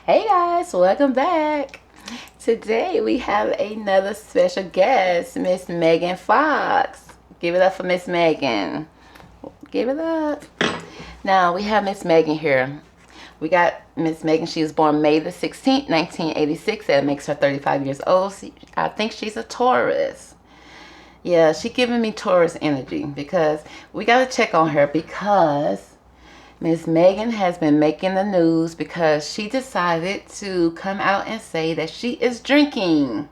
Hey guys, welcome back. Today we have another special guest, Miss Megan Fox. Give it up for Miss Megan. Give it up. Now we have Miss Megan here. We got Miss Megan. She was born May the 16th, 1986. That makes her 35 years old. I think she's a Taurus. Yeah, she giving me Taurus energy because we got to check on her because Miss Megan has been making the news because she decided to come out and say that she is drinking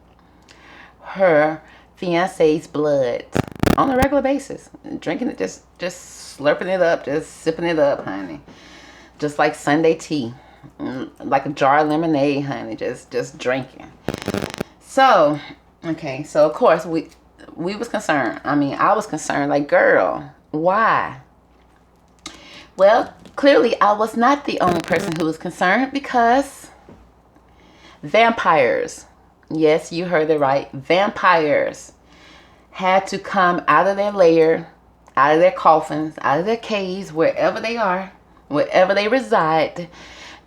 her fiance's blood on a regular basis. Drinking it, just slurping it up, just sipping it up, honey. Just like Sunday tea. Like a jar of lemonade, honey. Just drinking. So, okay, so of course we was concerned. I was concerned, like, girl, why? Well, clearly I was not the only person who was concerned because vampires, yes, you heard it right, vampires had to come out of their lair, out of their coffins, out of their caves, wherever they are, wherever they reside.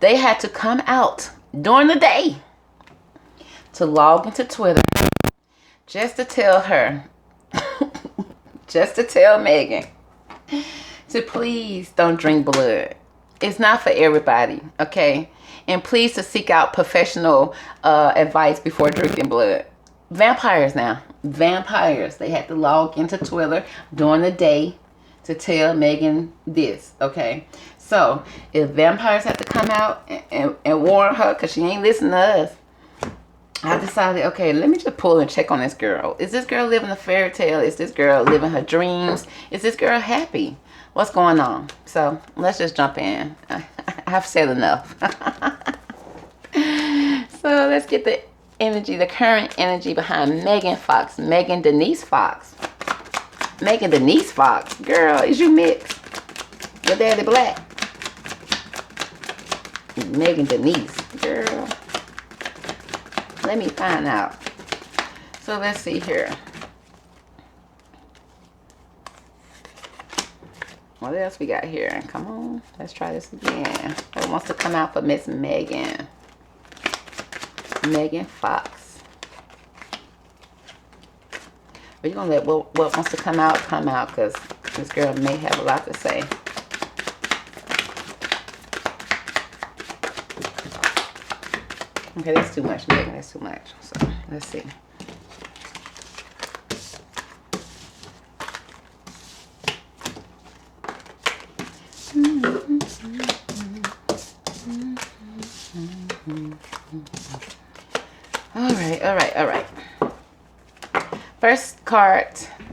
They had to come out during the day to log into Twitter just to tell her, just to tell Megan to please don't drink blood. It's not for everybody, okay? And please to seek out professional advice before drinking blood. Vampires now. Vampires. They had to log into Twitter during the day to tell Megan this, okay? So, if vampires have to come out and warn her because she ain't listening to us, I decided, okay, let me just pull and check on this girl. Is this girl living a fairy tale? Is this girl living her dreams? Is this girl happy? What's going on? So let's just jump in. I've said enough. So let's get the energy, the current energy behind Megan Fox. Megan Denise Fox. Megan Denise Fox. Girl, is you mixed? Your daddy black? Megan Denise. Girl. Let me find out. So let's see here. What else we got here? Come on, let's try this again. What wants to come out for Miss Megan? Megan Fox. Are you gonna let what wants to come out? Because this girl may have a lot to say. Okay, that's too much, Megan. That's too much. So let's see. All right. First card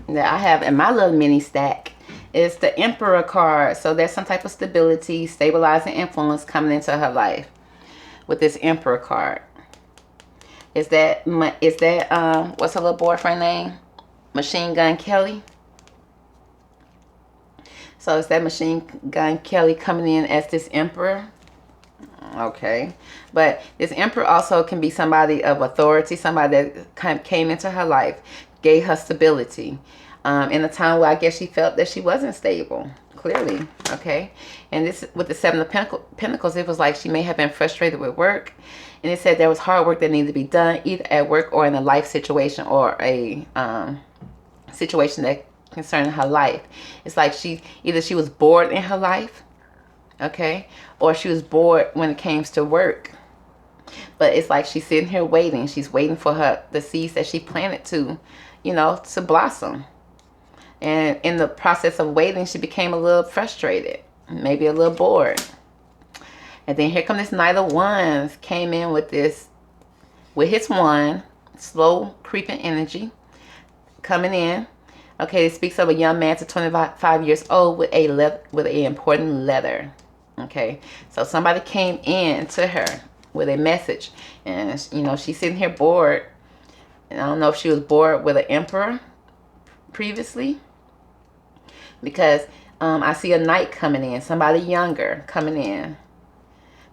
that I have in my little mini stack is the Emperor card. So there's some type of stability, stabilizing influence coming into her life with this Emperor card. Is that what's her little boyfriend name? Machine Gun Kelly. So is that Machine Gun Kelly coming in as this Emperor? Okay, but this Emperor also can be somebody of authority, somebody that kind of came into her life, gave her stability in a time where I guess she felt that she wasn't stable, clearly. Okay, and this with the Seven of Pentacles, it was like she may have been frustrated with work, and it said there was hard work that needed to be done either at work or in a life situation or a situation that concerning her life. It's like she was bored in her life, okay, or she was bored when it came to work. But it's like she's sitting here waiting. She's waiting for the seeds that she planted to blossom. And in the process of waiting, she became a little frustrated, maybe a little bored. And then here come this Knight of Wands, came in with his wand, slow creeping energy coming in. Okay, it speaks of a young man to 25 years old with a important letter. Okay, so somebody came in to her with a message, and she's sitting here bored. And I don't know if she was bored with an Emperor previously, because I see a knight coming in, somebody younger coming in,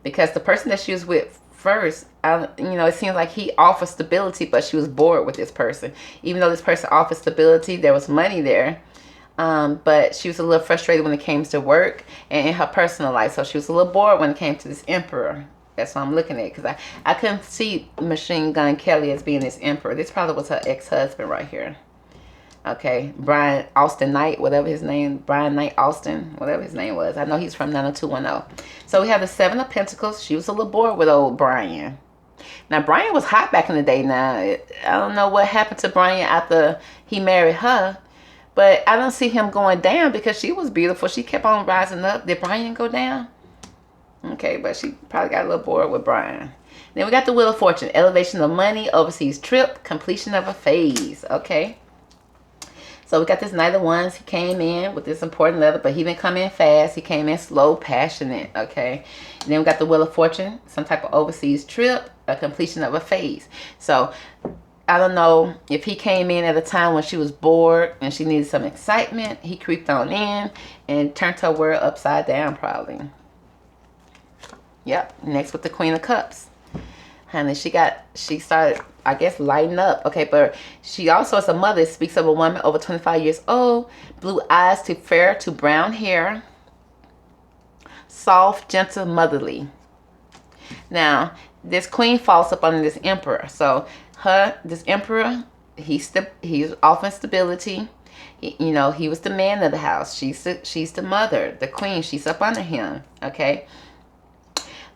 because the person that she was with first, it seems like he offered stability, but she was bored with this person. Even though this person offered stability, there was money there. But she was a little frustrated when it came to work and in her personal life. So she was a little bored when it came to this Emperor. That's what I'm looking at, because I couldn't see Machine Gun Kelly as being this emperor. This probably was her ex-husband right here. Okay, Brian Austin Knight, whatever his name, Brian Knight Austin, whatever his name was. I know he's from 90210. So we have the Seven of Pentacles. She was a little bored with old Brian. Now, Brian was hot back in the day. Now, I don't know what happened to Brian after he married her, but I don't see him going down because she was beautiful. She kept on rising up. Did Brian go down? Okay, but she probably got a little bored with Brian. Then we got the Wheel of Fortune. Elevation of money, overseas trip, completion of a phase. Okay. So we got this Knight of Wands. He came in with this important letter, but he didn't come in fast. He came in slow, passionate. Okay. And then we got the Wheel of Fortune. Some type of overseas trip, a completion of a phase. So I don't know if he came in at a time when she was bored and she needed some excitement. He creeped on in and turned her world upside down probably. Yep. Next with the Queen of Cups. Honey, she started, I guess, lighting up. Okay, but she also, as a mother, speaks of a woman over 25 years old. Blue eyes to fair to brown hair. Soft, gentle, motherly. Now, this queen falls up under this emperor. So, this emperor, he's offering stability. You know, he was the man of the house. She's the mother, the queen. She's up under him. Okay.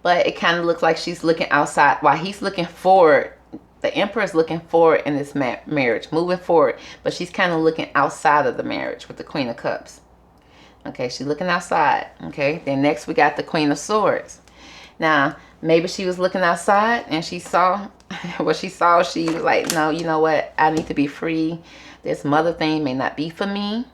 But it kind of looks like she's looking outside while he's looking forward. The emperor is looking forward in this marriage, moving forward. But she's kind of looking outside of the marriage with the Queen of Cups. Okay, she's looking outside. Okay, then next we got the Queen of Swords. Now, maybe she was looking outside and she saw what she saw. She was like, no, you know what? I need to be free. This mother thing may not be for me.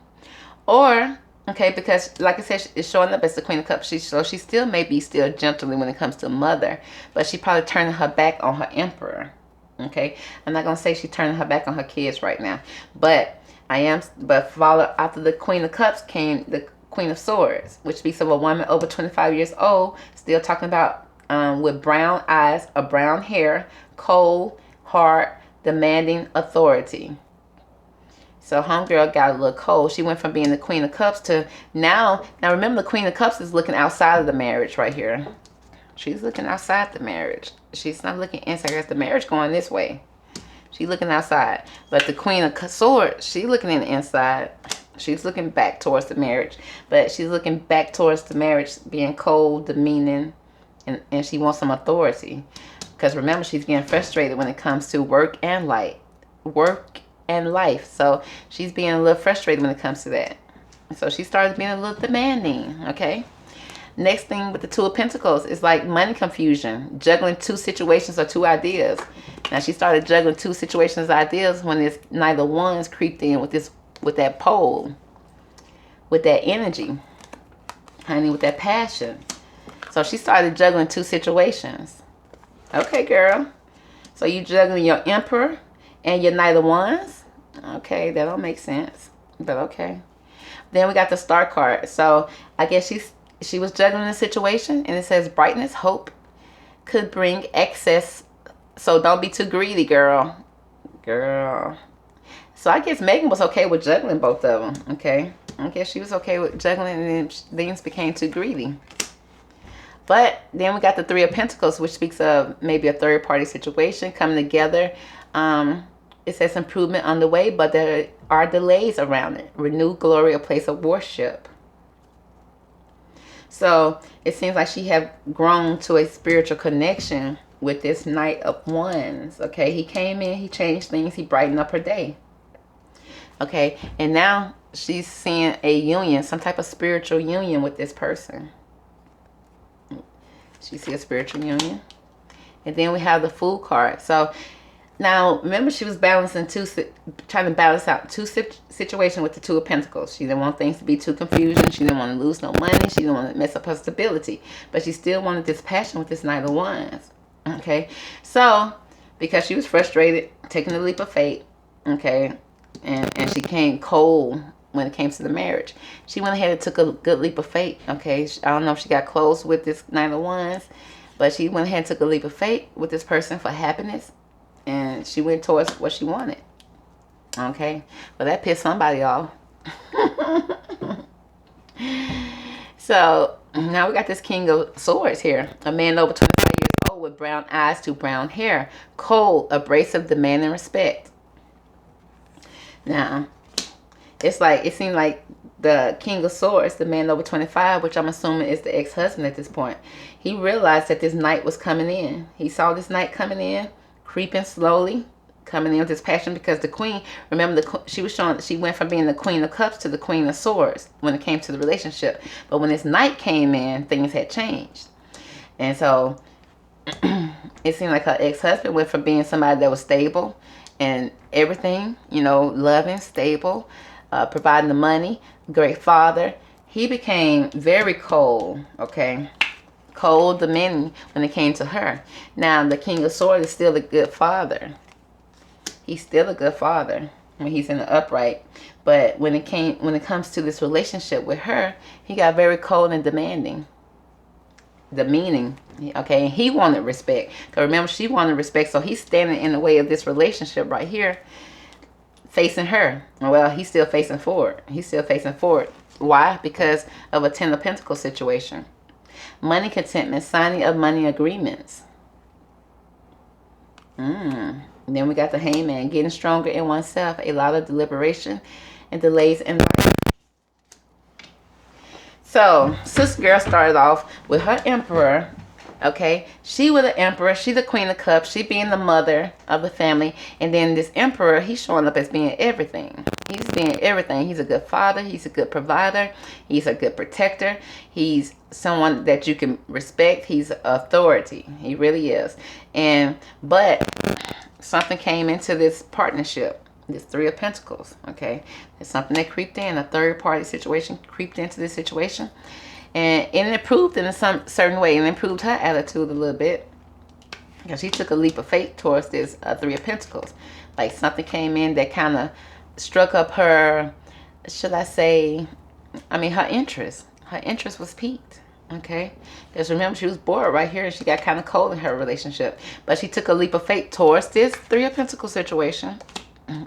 Or... okay, because like I said, it's showing up as the Queen of Cups. So she still may be still gently when it comes to mother, but she probably turning her back on her emperor. Okay, I'm not gonna say she's turning her back on her kids right now, but follow after the Queen of Cups came the Queen of Swords, which speaks of a woman over 25 years old, still talking about with brown eyes, a brown hair, cold, hard, demanding authority. So homegirl got a little cold. She went from being the Queen of Cups to now remember the Queen of Cups is looking outside of the marriage right here. She's looking outside the marriage. She's not looking inside. There's the marriage going this way. She's looking outside. But the Queen of Swords, she's looking in the inside. She's looking back towards the marriage. But she's looking back towards the marriage being cold, demeaning, and she wants some authority. Because remember, she's getting frustrated when it comes to work and life. So she's being a little frustrated when it comes to that. So she started being a little demanding. Okay. Next thing with the Two of Pentacles is like money confusion, juggling two situations or two ideas. Now she started juggling two situations, ideas when this Knight of Wands creeped in with that pole, with that energy, honey, with that passion. So she started juggling two situations. Okay, girl. So you juggling your Emperor and your Knight of Wands. Okay, that don't make sense, but okay. Then we got the Star card. So I guess she was juggling the situation, and it says brightness, hope could bring excess. So don't be too greedy, girl. So I guess Megan was okay with juggling both of them. Okay, I guess she was okay with juggling, and then things became too greedy. But then we got the Three of Pentacles, which speaks of maybe a third party situation coming together. It says improvement on the way, but there are delays around it. Renewed glory, a place of worship. So it seems like she have grown to a spiritual connection with this Knight of Wands. Okay, he came in, he changed things, he brightened up her day. Okay, and now she's seeing a union, some type of spiritual union with this person. She sees a spiritual union. And then we have the Fool card. So now, remember, she was trying to balance out two situations with the Two of Pentacles. She didn't want things to be too confusing. She didn't want to lose no money. She didn't want to mess up her stability. But she still wanted this passion with this Knight of Wands. Okay? So, because she was frustrated, taking the leap of faith, okay, and she came cold when it came to the marriage. She went ahead and took a good leap of faith, okay? I don't know if she got close with this Knight of Wands, but she went ahead and took a leap of faith with this person for happiness. And she went towards what she wanted. Okay. But that pissed somebody off. So now we got this King of Swords here. A man over 25 years with brown eyes to brown hair. Cold, abrasive, demanding respect. Now, it's like, it seemed like the King of Swords, the man over 25, which I'm assuming is the ex-husband at this point. He realized that this night was coming in. He saw this night coming in, creeping slowly, coming in with his passion, because the queen, remember, she was showing, she went from being the Queen of Cups to the Queen of Swords when it came to the relationship. But when this night came in, things had changed. And so it seemed like her ex-husband went from being somebody that was stable and everything, you know, loving, stable, providing the money, great father. He became very cold, okay? Cold, demanding when it came to her. Now, the King of Swords is still a good father. He's still a good father when he's in the upright. But when it comes to this relationship with her, he got very cold and demanding. Demeaning, okay? And he wanted respect. Because remember, she wanted respect, so he's standing in the way of this relationship right here, facing her. Well, he's still facing forward. He's still facing forward. Why? Because of a Ten of Pentacles situation. Money contentment, signing of money agreements. Then we got the Hangman, getting stronger in oneself, a lot of deliberation and delays in life. So, Sis Girl started off with her Emperor, okay? She was the Emperor. She the Queen of Cups. She being the mother of the family. And then this Emperor, he's showing up as being everything. He's being everything. He's a good father. He's a good provider. He's a good protector. He's someone that you can respect. He's authority. He really is. But something came into this partnership. This Three of Pentacles, okay? There's something that creeped in. A third party situation creeped into this situation. And it improved in some certain way. It improved her attitude a little bit. Because she took a leap of faith towards this Three of Pentacles. Like something came in that kind of struck up her, should I say, her interest. Her interest was piqued. Okay? Because remember, she was bored right here and she got kind of cold in her relationship. But she took a leap of faith towards this Three of Pentacles situation.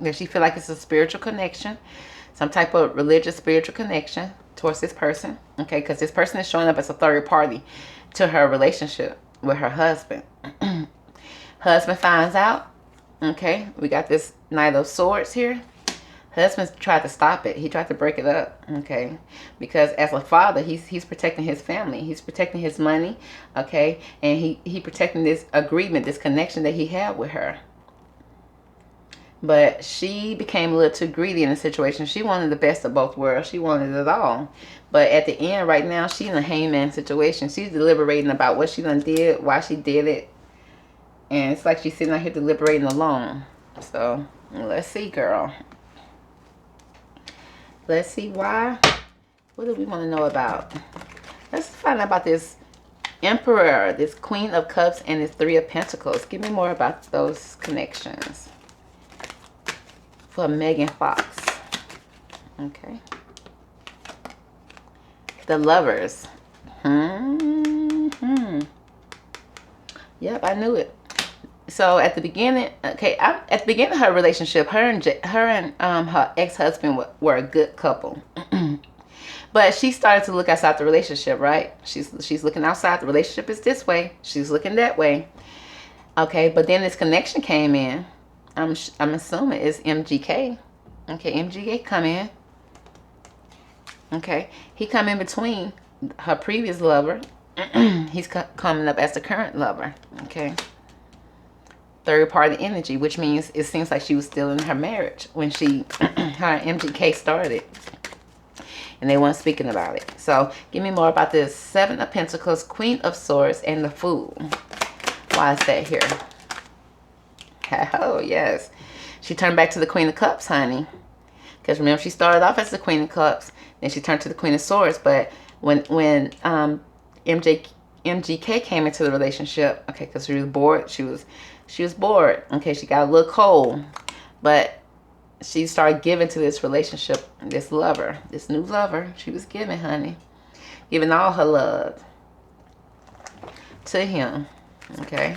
That she feel like it's a spiritual connection, some type of religious spiritual connection towards this person, okay? Because this person is showing up as a third party to her relationship with her husband. Husband finds out, okay? We got this Knight of Swords here. Husband tried to stop it. He tried to break it up, okay? Because as a father, he's protecting his family. He's protecting his money, okay? And he protecting this agreement, this connection that he had with her. But she became a little too greedy in the situation. She wanted the best of both worlds. She wanted it all. But at the end, right now, she's in a hangman situation. She's deliberating about what she done did, why she did it. And it's like she's sitting out here deliberating alone. So, let's see, girl. Let's see why. What do we want to know about? Let's find out about this Emperor, this Queen of Cups, and this Three of Pentacles. Give me more about those connections. For Megan Fox. Okay. The Lovers. Yep, I knew it. So at the beginning, okay, at the beginning of her relationship, her and her ex-husband were a good couple. But she started to look outside the relationship, right? She's looking outside. The relationship is this way. She's looking that way. Okay, but then this connection came in. I'm assuming it's MGK. Okay, MGK come in. Okay, he come in between her previous lover. He's coming up as the current lover. Okay, third party energy, which means it seems like she was still in her marriage when her MGK started, and they weren't speaking about it. So give me more about this Seven of Pentacles, Queen of Swords, and the Fool. Why is that here? Oh, yes. She turned back to the Queen of Cups, honey. Because remember, she started off as the Queen of Cups. Then she turned to the Queen of Swords. But when MGK came into the relationship, okay, because she was bored. She was bored. Okay, she got a little cold. But she started giving to this relationship, this lover, this new lover. She was giving, honey. Giving all her love to him. Okay.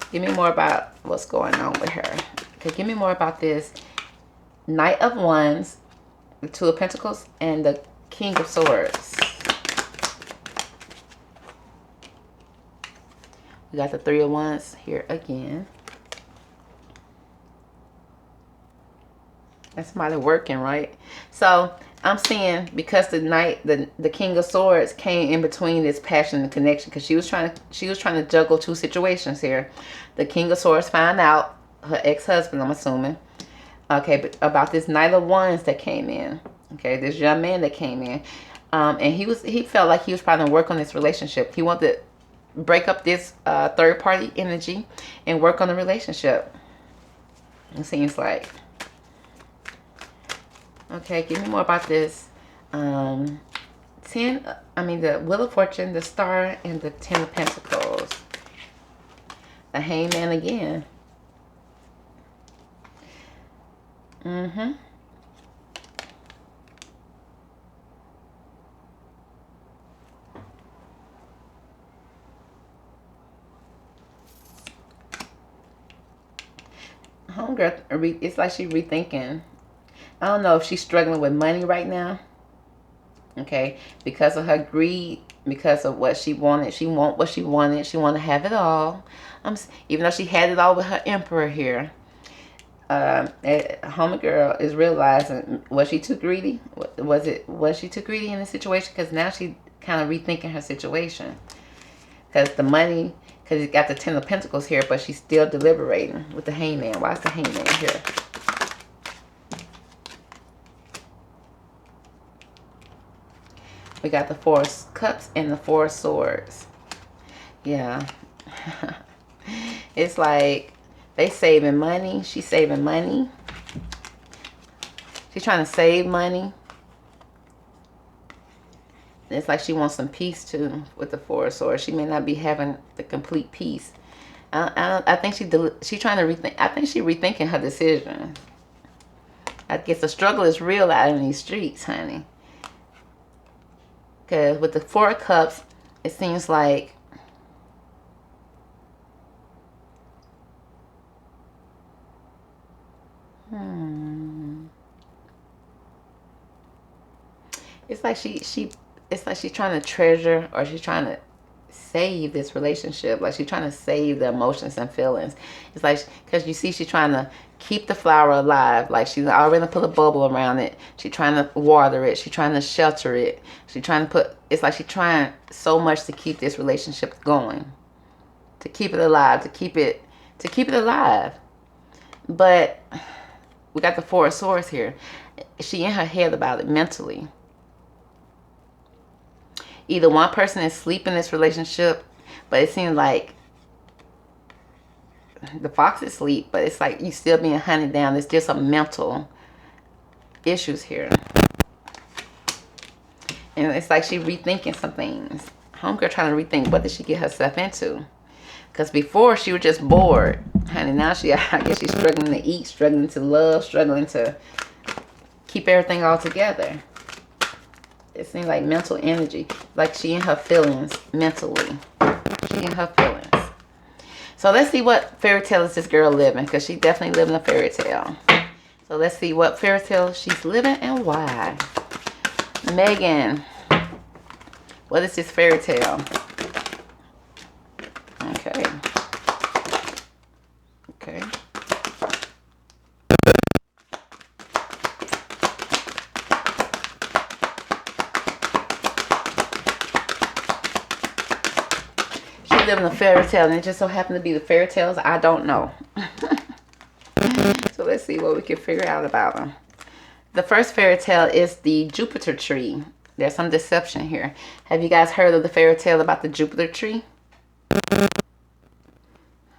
Give me more about what's going on with her. Okay, give me more about this Knight of Wands, the Two of Pentacles, and the King of Swords. We got the Three of Wands here again. That's somebody working, right? So I'm seeing, because the Knight, the King of Swords came in between this passion and connection, because she was trying to juggle two situations here. The King of Swords found out, her ex-husband, I'm assuming, okay, but about this Knight of Wands that came in. Okay, this young man that came in, and he felt like he was trying to work on this relationship. He wanted to break up this third party energy and work on the relationship. It seems like. Okay, give me more about this. The Wheel of Fortune, the Star, and the Ten of Pentacles. The Hangman again. Homegirl, it's like she's rethinking. I don't know if she's struggling with money right now. Okay, because of her greed, because of what she wanted. She want what she wanted. She want to have it all. Even though she had it all with her Emperor here. Homegirl is realizing, was she too greedy? Was she too greedy in the situation? Because now she kind of rethinking her situation. Because the money, because you got the Ten of Pentacles here, but she's still deliberating with the Hangman. Why is the Hangman here? We got the Four of Cups and the Four of Swords. Yeah. It's like they saving money. She's saving money. She's trying to save money. It's like she wants some peace too with the Four of Swords. She may not be having the complete peace. I think she's trying to rethink. I think she's rethinking her decisions. I guess the struggle is real out in these streets, honey. Because with the Four of Cups, it seems like it's like it's like she's trying to treasure, or she's trying to save this relationship. Like she's trying to save the emotions and feelings. It's like, because you see she's trying to keep the flower alive. Like she's already put a bubble around it. She's trying to water it. She's trying to shelter it. She's trying to put, it's like she's trying so much to keep this relationship going, to keep it alive, to keep it alive. But we got the Four of Swords here. She in her head about it mentally. Either one person is asleep in this relationship, but it seems like the fox is asleep, but it's like you still being hunted down. There's still some mental issues here. And it's like she rethinking some things. Homegirl trying to rethink, what did she get herself into? Because before she was just bored. Honey, now I guess she's struggling to eat, struggling to love, struggling to keep everything all together. It seems like mental energy. Like she in her feelings mentally. She in her feelings. So let's see what fairy tale is this girl living. Because she definitely living a fairy tale. So let's see what fairy tale she's living and why. Megan. What is this fairy tale? Okay. Okay. Living a fairy tale, and it just so happened to be the fairy tales I don't know. So let's see what we can figure out about them. The first fairy tale is the Jupiter tree. There's some deception here. Have you guys heard of the fairy tale about the Jupiter tree?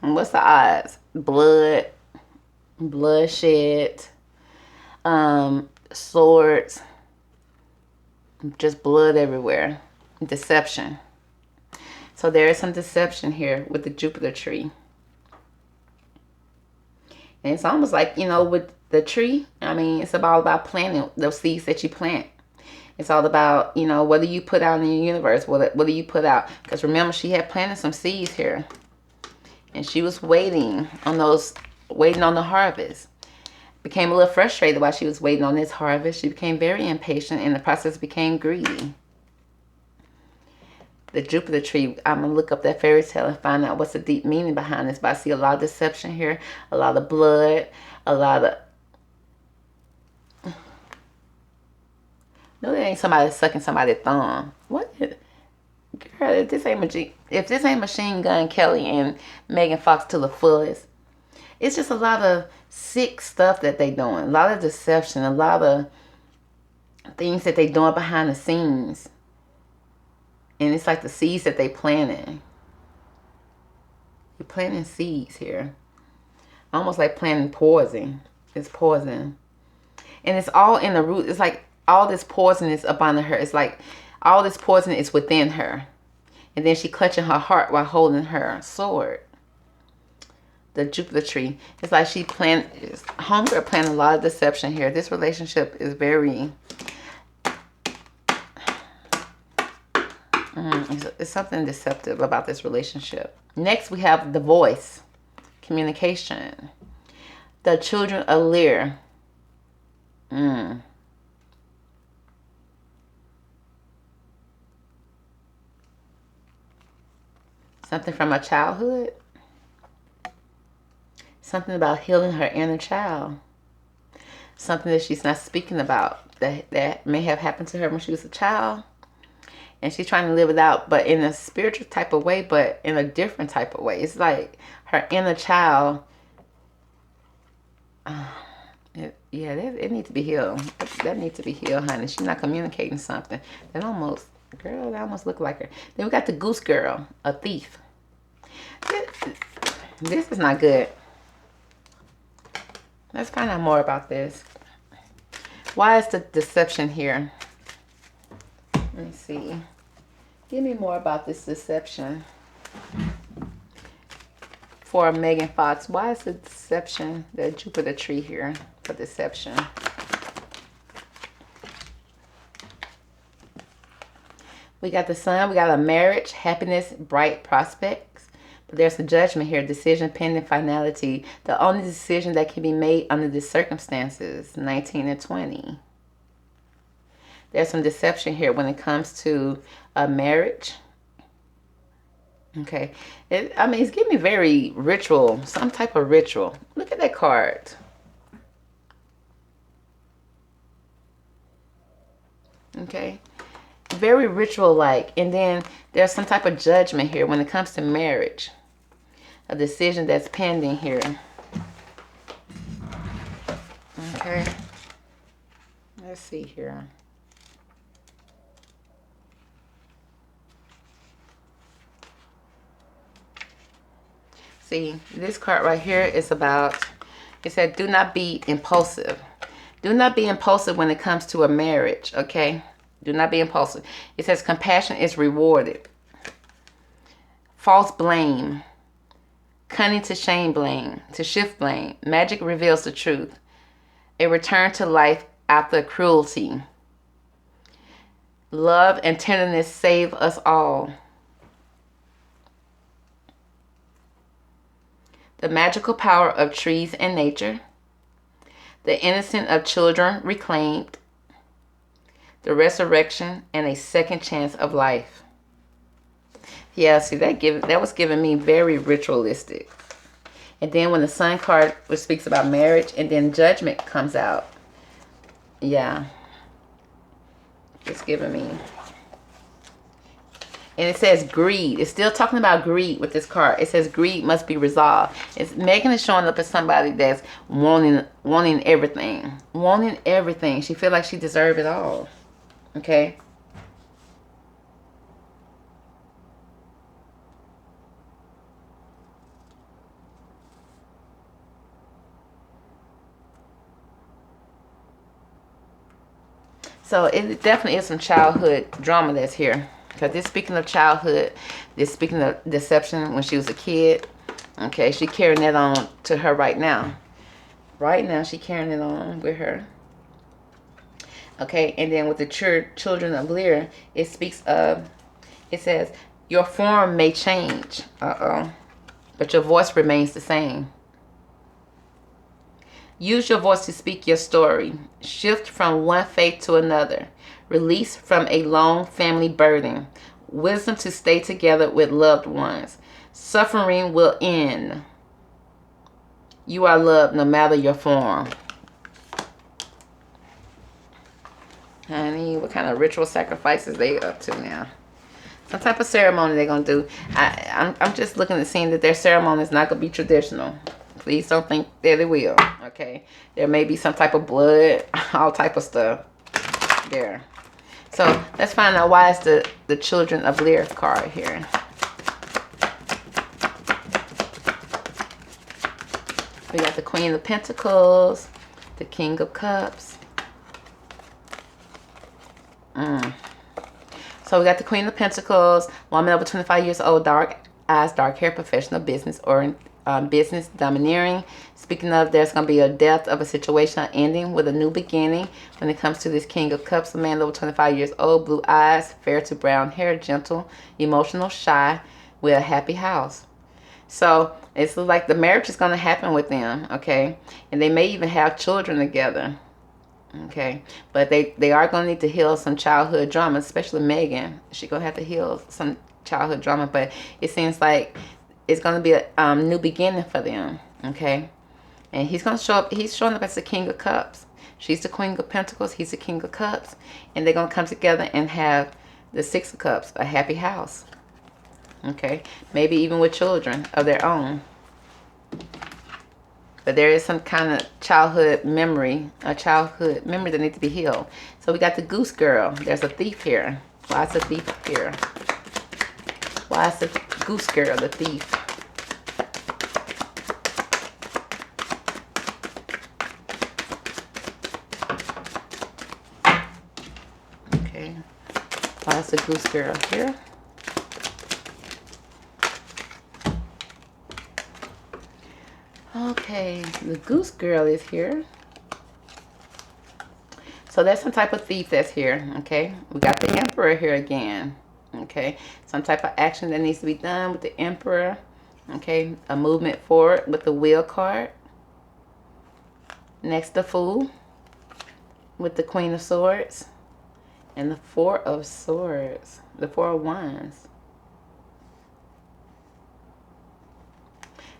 And what's the odds? Bloodshed, swords, just blood everywhere, deception. So there is some deception here with the Jupiter tree. And it's almost like, you know, with the tree, I mean, it's all about planting those seeds that you plant. It's all about, you know, what do you put out in the universe? What do you put out? Because remember, she had planted some seeds here. And she was waiting on the harvest. Became a little frustrated while she was waiting on this harvest. She became very impatient, and the process became greedy. The Jupiter tree, I'm going to look up that fairy tale and find out what's the deep meaning behind this. But I see a lot of deception here, a lot of blood, a lot of... No, that ain't somebody sucking somebody's thumb. What? Girl, if this ain't Machine Gun Kelly and Megan Fox to the fullest, it's just a lot of sick stuff that they doing. A lot of deception, a lot of things that they doing behind the scenes. And it's like the seeds that they planting. You're planting seeds here. Almost like planting poison. It's poison. And it's all in the root. It's like all this poison is up under her. It's like all this poison is within her. And then she clutching her heart while holding her sword. The Jupiter tree. It's like she homegirl planning a lot of deception here. This relationship is very... it's something deceptive about this relationship. Next, we have the voice. Communication. The children of Lear. Something from her childhood. Something about healing her inner child. Something that she's not speaking about that may have happened to her when she was a child. And she's trying to live it out, but in a spiritual type of way, but in a different type of way. It's like her inner child. It needs to be healed. That needs to be healed, honey. She's not communicating something. That almost looked like her. Then we got the goose girl, a thief. This is not good. Let's find out more about this. Why is the deception here? Let me see. Give me more about this deception. For Megan Fox, why is the deception, the Jupiter tree here for deception? We got the sun, we got a marriage, happiness, bright prospects. But there's a judgment here, decision pending finality. The only decision that can be made under these circumstances, 19 and 20. There's some deception here when it comes to a marriage. Okay. It's giving me very ritual, some type of ritual. Look at that card. Okay. Very ritual-like. And then there's some type of judgment here when it comes to marriage. A decision that's pending here. Okay. Let's see here. See, this card right here is about, it said, do not be impulsive. Do not be impulsive when it comes to a marriage, okay? Do not be impulsive. It says compassion is rewarded. False blame. Cunning to shame blame, to shift blame. Magic reveals the truth. A return to life after cruelty. Love and tenderness save us all. The magical power of trees and nature. The innocence of children reclaimed. The resurrection and a second chance of life. Yeah, see, that was giving me very ritualistic. And then when the sun card, which speaks about marriage, and then judgment comes out. Yeah. It's giving me. And it says greed. It's still talking about greed with this card. It says greed must be resolved. Megan is showing up as somebody that's wanting everything. Wanting everything. She feels like she deserves it all. Okay? So it definitely is some childhood drama that's here. Because this speaking of childhood, this speaking of deception when she was a kid. Okay, she carrying that on to her right now. Right now, she carrying it on with her. Okay, and then with the children of Lear, it speaks of, it says, your form may change. But your voice remains the same. Use your voice to speak your story. Shift from one faith to another. Release from a long family burden. wisdom to stay together with loved ones. Suffering will end. You are loved no matter your form. Honey, what kind of ritual sacrifices they up to now? Some type of ceremony they're going to do. I'm just looking at seeing that their ceremony is not going to be traditional. Please don't think that it will. Okay. There may be some type of blood. All type of stuff. There. So let's find out why it's the Children of Lear card here. We got the Queen of Pentacles. The King of Cups. So we got the Queen of Pentacles, woman over 25 years old, dark eyes, dark hair, professional business or business, domineering. Speaking of, there's going to be a death of a situation, ending with a new beginning. When it comes to this King of Cups, a man over 25 years old, blue eyes, fair to brown hair, gentle, emotional, shy, with a happy house. So it's like the marriage is going to happen with them, okay? And they may even have children together. Okay, but they are going to need to heal some childhood drama, especially Megan. She's going to have to heal some childhood drama, but it seems like it's going to be a new beginning for them, okay? And he's going to show up. He's showing up as the King of Cups. She's the Queen of Pentacles. He's the King of Cups. And they're going to come together and have the Six of Cups, a happy house, okay? Maybe even with children of their own. But there is some kind of childhood memory, a childhood memory that needs to be healed. So we got the Goose Girl. There's a thief here. Why is the thief here? Why is the Goose Girl the thief? Okay. Why is the Goose Girl here? Okay, the Goose Girl is here. So there's some type of thief that's here, okay? We got the Emperor here again, okay? Some type of action that needs to be done with the Emperor, okay? A movement forward with the Wheel card. Next, the Fool with the Queen of Swords and the Four of Swords, the Four of Wands.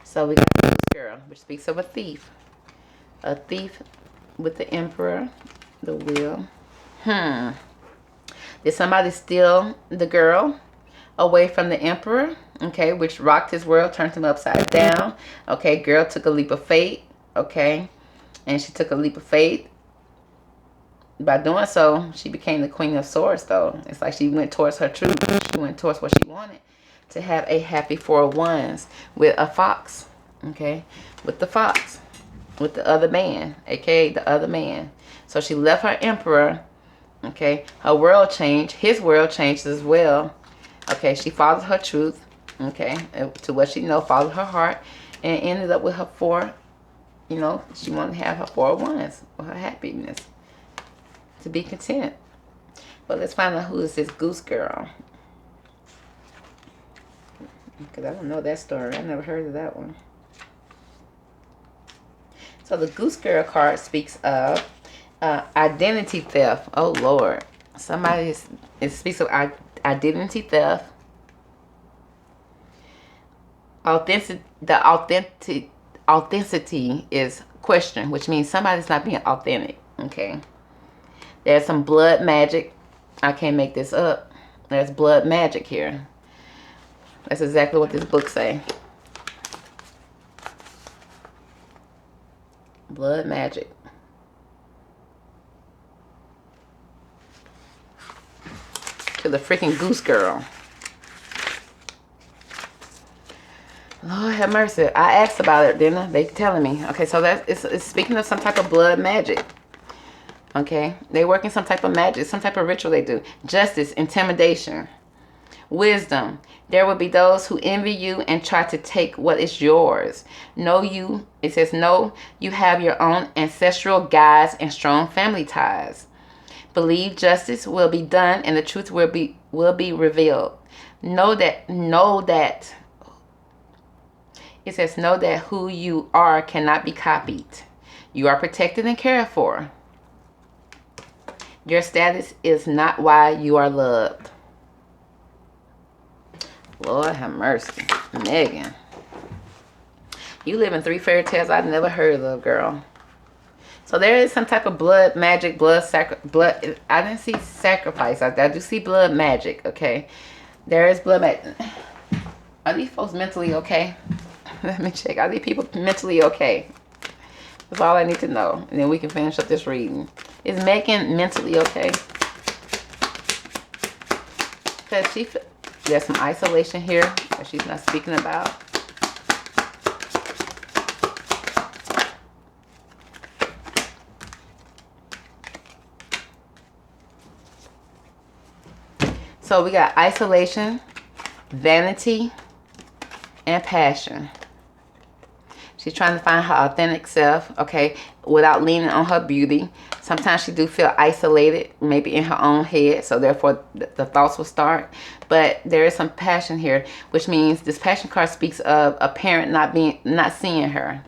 So we got the Goose Girl, which speaks of a thief. A thief with the Emperor, the Wheel. Did somebody steal the girl away from the Emperor? Okay, which rocked his world, turned him upside down. Okay, girl took a leap of faith. Okay, and she took a leap of faith. By doing so, she became the Queen of Swords, though. It's like she went towards her truth. She went towards what she wanted. To have a happy Four of Wands with a fox, okay, with the fox, with the other man, aka the other man. So she left her Emperor, okay, her world changed, his world changed as well, okay, she followed her truth, okay, to what she know, followed her heart, and ended up with her four, you know, she wanted to have her Four of Wands, for her happiness, to be content. But let's find out who is this Goose Girl. Because I don't know that story. I never heard of that one. So the Goose Girl card speaks of identity theft. Oh, Lord. It speaks of identity theft. The authenticity is questioned, which means somebody's not being authentic. Okay. There's some blood magic. I can't make this up. There's blood magic here. That's exactly what this book say. Blood magic. To the freaking Goose Girl. Lord have mercy. I asked about it, didn't I? They telling me. Okay, so it's speaking of some type of blood magic. Okay, they work in some type of magic, some type of ritual they do. Justice, intimidation. Wisdom. There will be those who envy you and try to take what is yours. It says, no, you have your own ancestral guides and strong family ties. Believe justice will be done and the truth will be revealed. Know that. It says, know that who you are cannot be copied. You are protected and cared for. Your status is not why you are loved. Lord have mercy. Megan. You live in 3 fairy tales I've never heard of, girl. So there is some type of blood magic, blood. I didn't see sacrifice. I do see blood magic, okay? There is blood magic. Are these folks mentally okay? Let me check. Are these people mentally okay? That's all I need to know. And then we can finish up this reading. Is Megan mentally okay? Because there's some isolation here that she's not speaking about. So we got isolation, vanity, and passion. She's trying to find her authentic self, okay, without leaning on her beauty. Sometimes she do feel isolated, maybe in her own head, so therefore the thoughts will start. But there is some passion here, which means this passion card speaks of a parent not seeing her.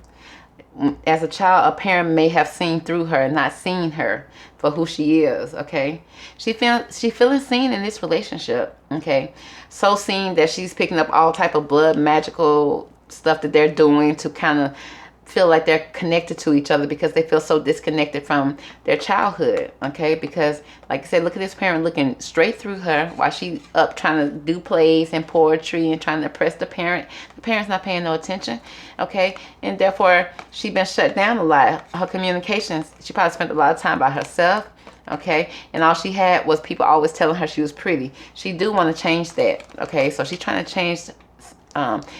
As a child, a parent may have seen through her and not seen her for who she is, okay? She feeling seen in this relationship, okay? So seen that she's picking up all type of blood magical stuff that they're doing to kind of feel like they're connected to each other because they feel so disconnected from their childhood, okay? Because like I said, look at this parent looking straight through her while she up trying to do plays and poetry and trying to impress the parent. The parent's not paying no attention, okay? And therefore she been shut down a lot. Her communications, she probably spent a lot of time by herself, okay? And all she had was people always telling her she was pretty. She do want to change that, okay? So she's trying to change.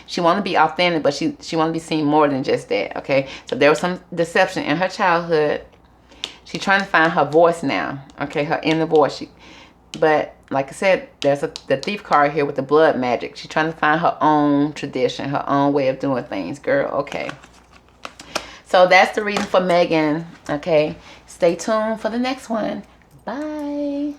She want to be authentic, but she want to be seen more than just that, okay? So there was some deception in her childhood. She's trying to find her voice now, okay? Her inner voice. But like I said, there's the thief card here with the blood magic. She's trying to find her own tradition, her own way of doing things, girl, okay? So that's the reading for Megan, okay? Stay tuned for the next one. Bye.